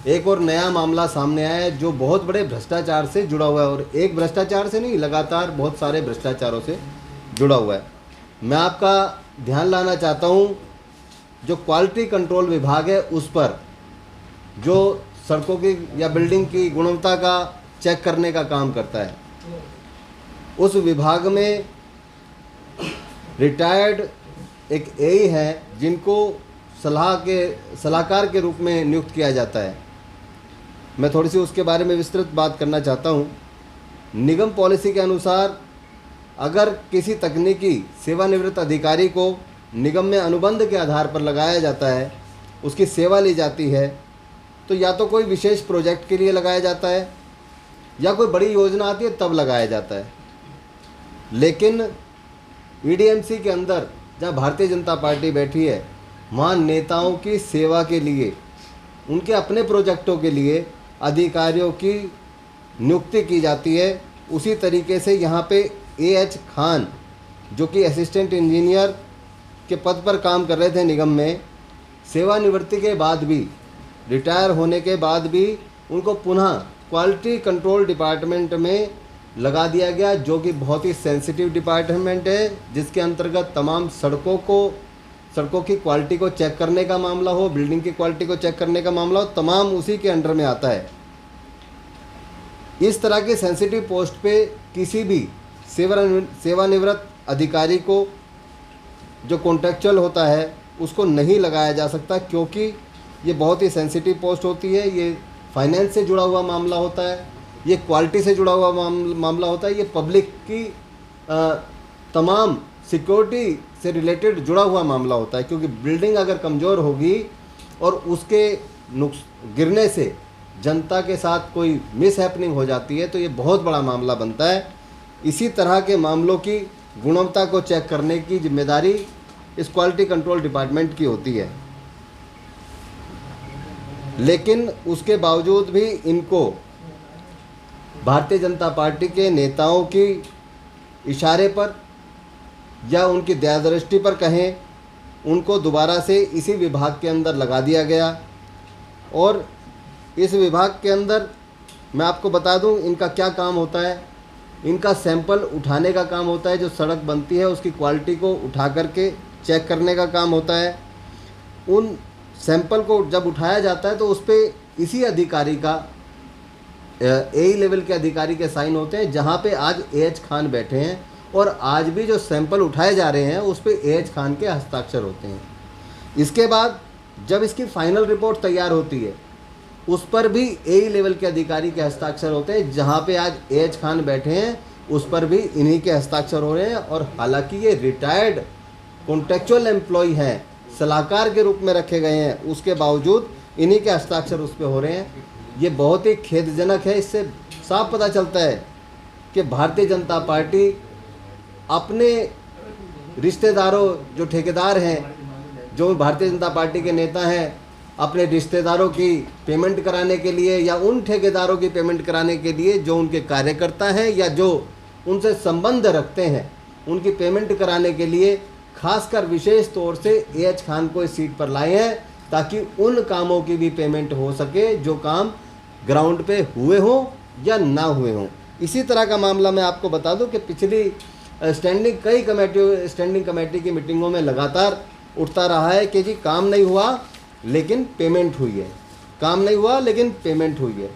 एक और नया मामला सामने आया है जो बहुत बड़े भ्रष्टाचार से जुड़ा हुआ है, और एक भ्रष्टाचार से नहीं, लगातार बहुत सारे भ्रष्टाचारों से जुड़ा हुआ है। मैं आपका ध्यान लाना चाहता हूँ, जो क्वालिटी कंट्रोल विभाग है उस पर, जो सड़कों की या बिल्डिंग की गुणवत्ता का चेक करने का काम करता है, उस विभाग में रिटायर्ड एक एई है जिनको सलाहकार के रूप में नियुक्त किया जाता है। मैं थोड़ी सी उसके बारे में विस्तृत बात करना चाहता हूँ। निगम पॉलिसी के अनुसार अगर किसी तकनीकी सेवानिवृत्त अधिकारी को निगम में अनुबंध के आधार पर लगाया जाता है, उसकी सेवा ली जाती है, तो या तो कोई विशेष प्रोजेक्ट के लिए लगाया जाता है या कोई बड़ी योजना आती है तब लगाया जाता है। लेकिन ईडीएमसी के अंदर जहाँ भारतीय जनता पार्टी बैठी है, वहाँ नेताओं की सेवा के लिए, उनके अपने प्रोजेक्टों के लिए अधिकारियों की नियुक्ति की जाती है। उसी तरीके से यहाँ पे एएच खान, जो कि असिस्टेंट इंजीनियर के पद पर काम कर रहे थे निगम में, सेवानिवृत्ति के बाद भी, रिटायर होने के बाद भी उनको पुनः क्वालिटी कंट्रोल डिपार्टमेंट में लगा दिया गया, जो कि बहुत ही सेंसिटिव डिपार्टमेंट है, जिसके अंतर्गत तमाम सड़कों की क्वालिटी को चेक करने का मामला हो, बिल्डिंग की क्वालिटी को चेक करने का मामला हो, तमाम उसी के अंडर में आता है। इस तरह के सेंसिटिव पोस्ट पे किसी भी सेवानिवृत्त अधिकारी को, जो कॉन्ट्रेक्चुअल होता है, उसको नहीं लगाया जा सकता, क्योंकि ये बहुत ही सेंसिटिव पोस्ट होती है। ये फाइनेंस से जुड़ा हुआ मामला होता है, ये क्वालिटी से जुड़ा हुआ मामला होता है, ये पब्लिक की तमाम सिक्योरिटी से रिलेटेड जुड़ा हुआ मामला होता है। क्योंकि बिल्डिंग अगर कमज़ोर होगी और उसके गिरने से जनता के साथ कोई मिस हैपनिंग हो जाती है, तो ये बहुत बड़ा मामला बनता है। इसी तरह के मामलों की गुणवत्ता को चेक करने की जिम्मेदारी इस क्वालिटी कंट्रोल डिपार्टमेंट की होती है। लेकिन उसके बावजूद भी इनको भारतीय जनता पार्टी के नेताओं की इशारे पर या उनकी दयादृष्टि पर कहें, उनको दोबारा से इसी विभाग के अंदर लगा दिया गया। और इस विभाग के अंदर मैं आपको बता दूं इनका क्या काम होता है। इनका सैंपल उठाने का काम होता है, जो सड़क बनती है उसकी क्वालिटी को उठा करके चेक करने का काम होता है। उन सैंपल को जब उठाया जाता है तो उस पर इसी अधिकारी का, एई लेवल के अधिकारी के साइन होते हैं, जहाँ पे आज एएच खान बैठे हैं, और आज भी जो सैंपल उठाए जा रहे हैं उस पर एएच खान के हस्ताक्षर होते हैं। इसके बाद जब इसकी फाइनल रिपोर्ट तैयार होती है, उस पर भी एई लेवल के अधिकारी के हस्ताक्षर होते हैं। जहाँ पे आज एएच खान बैठे हैं उस पर भी इन्हीं के हस्ताक्षर हो रहे हैं। और हालांकि ये रिटायर्ड कॉन्ट्रेक्चुअल एम्प्लॉय हैं, सलाहकार के रूप में रखे गए हैं, उसके बावजूद इन्हीं के हस्ताक्षर उस पर हो रहे हैं। ये बहुत ही खेदजनक है। इससे साफ पता चलता है कि भारतीय जनता पार्टी अपने रिश्तेदारों, जो ठेकेदार हैं, जो भारतीय जनता पार्टी के नेता हैं, अपने रिश्तेदारों की पेमेंट कराने के लिए या उन ठेकेदारों की पेमेंट कराने के लिए जो उनके कार्यकर्ता हैं या जो उनसे संबंध रखते हैं, उनकी पेमेंट कराने के लिए खासकर विशेष तौर से एएच खान को इस सीट पर लाए हैं, ताकि उन कामों की भी पेमेंट हो सके जो काम ग्राउंड पे हुए हों या ना हुए हों। इसी तरह का मामला मैं आपको बता दूं कि पिछली स्टैंडिंग कमेटी की मीटिंगों में लगातार उठता रहा है कि जी काम नहीं हुआ लेकिन पेमेंट हुई है, काम नहीं हुआ लेकिन पेमेंट हुई है।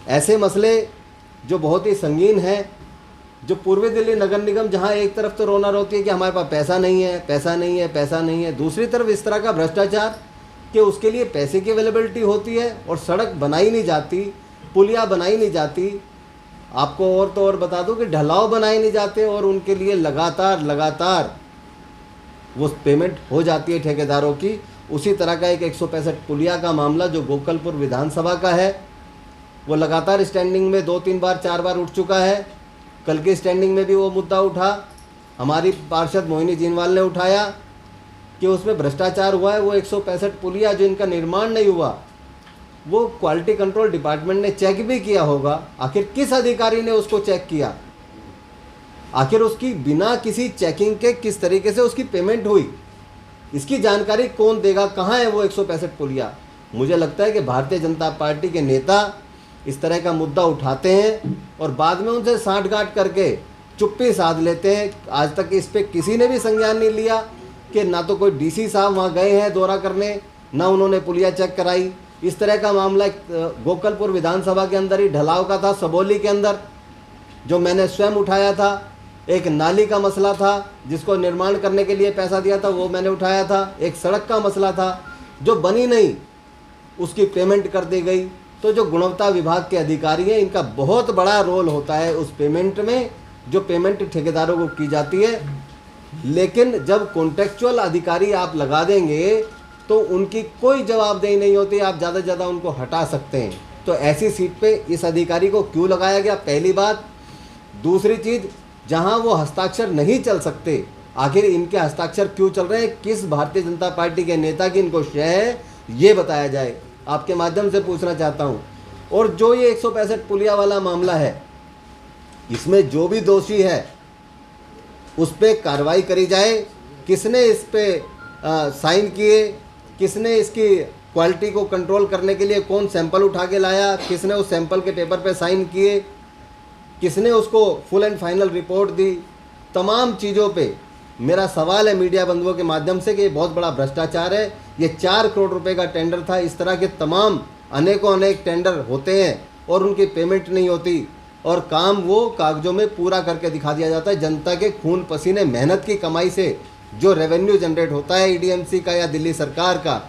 ऐसे मसले जो बहुत ही संगीन हैं, जो पूर्वी दिल्ली नगर निगम, जहां एक तरफ तो रोना रोती है कि हमारे पास पैसा नहीं है, पैसा नहीं है, पैसा नहीं है, दूसरी तरफ इस तरह का भ्रष्टाचार कि उसके लिए पैसे की अवेलेबिलिटी होती है और सड़क बनाई नहीं जाती, पुलिया बनाई नहीं जाती। आपको और तो और बता दूं कि ढलाव बनाए नहीं जाते और उनके लिए लगातार वो पेमेंट हो जाती है ठेकेदारों की। उसी तरह का एक 165 पुलिया का मामला जो गोकलपुर विधानसभा का है, वो लगातार स्टैंडिंग में 2-3 बार 4 बार उठ चुका है। कल की स्टैंडिंग में भी वो मुद्दा उठा, हमारी पार्षद मोहिनी जिनवाल ने उठाया कि उसमें भ्रष्टाचार हुआ है। वो 165 पुलिया जो इनका निर्माण नहीं हुआ, वो क्वालिटी कंट्रोल डिपार्टमेंट ने चेक भी किया होगा। आखिर किस अधिकारी ने उसको चेक किया? आखिर उसकी बिना किसी चेकिंग के किस तरीके से उसकी पेमेंट हुई? इसकी जानकारी कौन देगा, कहाँ है वो 165 पुलिया। मुझे लगता है कि भारतीय जनता पार्टी के नेता इस तरह का मुद्दा उठाते हैं और बाद में उनसे साठगांठ करके चुप्पी साध लेते हैं। आज तक इस पे किसी ने भी संज्ञान नहीं लिया कि ना तो कोई डीसी साहब वहाँ गए हैं दौरा करने, ना उन्होंने पुलिया चेक कराई। इस तरह का मामला गोकलपुर विधानसभा के अंदर ही ढलाव का था, सबौली के अंदर, जो मैंने स्वयं उठाया था। एक नाली का मसला था जिसको निर्माण करने के लिए पैसा दिया था, वो मैंने उठाया था। एक सड़क का मसला था जो बनी नहीं, उसकी पेमेंट कर दी गई। तो जो गुणवत्ता विभाग के अधिकारी हैं, इनका बहुत बड़ा रोल होता है उस पेमेंट में, जो पेमेंट ठेकेदारों को की जाती है। लेकिन जब कॉन्टेक्चुअल अधिकारी आप लगा देंगे तो उनकी कोई जवाबदेही नहीं होती, आप ज़्यादा से ज़्यादा उनको हटा सकते हैं। तो ऐसी सीट पे इस अधिकारी को क्यों लगाया गया, पहली बात। दूसरी चीज़, जहां वो हस्ताक्षर नहीं चल सकते, आखिर इनके हस्ताक्षर क्यों चल रहे हैं, किस भारतीय जनता पार्टी के नेता की इनको शय है, ये बताया जाए, आपके माध्यम से पूछना चाहता हूं। और जो ये 165 पुलिया वाला मामला है, इसमें जो भी दोषी है उस पर कार्रवाई करी जाए। किसने इस पे साइन किए, किसने इसकी क्वालिटी को कंट्रोल करने के लिए कौन सैंपल उठा के लाया, किसने उस सैंपल के पेपर पे साइन किए, किसने उसको फुल एंड फाइनल रिपोर्ट दी, तमाम चीज़ों पे मेरा सवाल है मीडिया बंधुओं के माध्यम से कि ये बहुत बड़ा भ्रष्टाचार है। ये 4 करोड़ रुपए का टेंडर था। इस तरह के तमाम अनेकों अनेक टेंडर होते हैं और उनकी पेमेंट नहीं होती और काम वो कागजों में पूरा करके दिखा दिया जाता है। जनता के खून पसीने मेहनत की कमाई से जो रेवेन्यू जनरेट होता है ईडीएमसी का या दिल्ली सरकार का,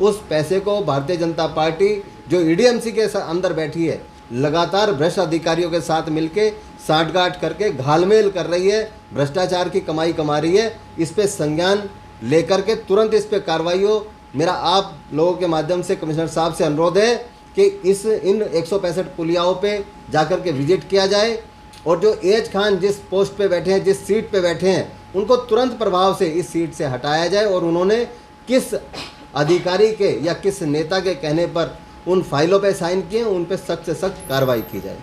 उस पैसे को भारतीय जनता पार्टी जो ईडीएमसी के अंदर बैठी है, लगातार भ्रष्ट अधिकारियों के साथ मिलके साठगांठ करके घालमेल कर रही है, भ्रष्टाचार की कमाई कमा रही है। इस पे संज्ञान लेकर के तुरंत इस पे कार्रवाई हो। मेरा आप लोगों के माध्यम से कमिश्नर साहब से अनुरोध है कि इन 165 पुलियाओं पे जाकर के विजिट किया जाए और जो एज खान जिस पोस्ट पे बैठे हैं, जिस सीट पे बैठे हैं, उनको तुरंत प्रभाव से इस सीट से हटाया जाए और उन्होंने किस अधिकारी के या किस नेता के कहने पर उन फाइलों पे साइन किए, उन पे सख्त से सख्त कार्रवाई की जाए।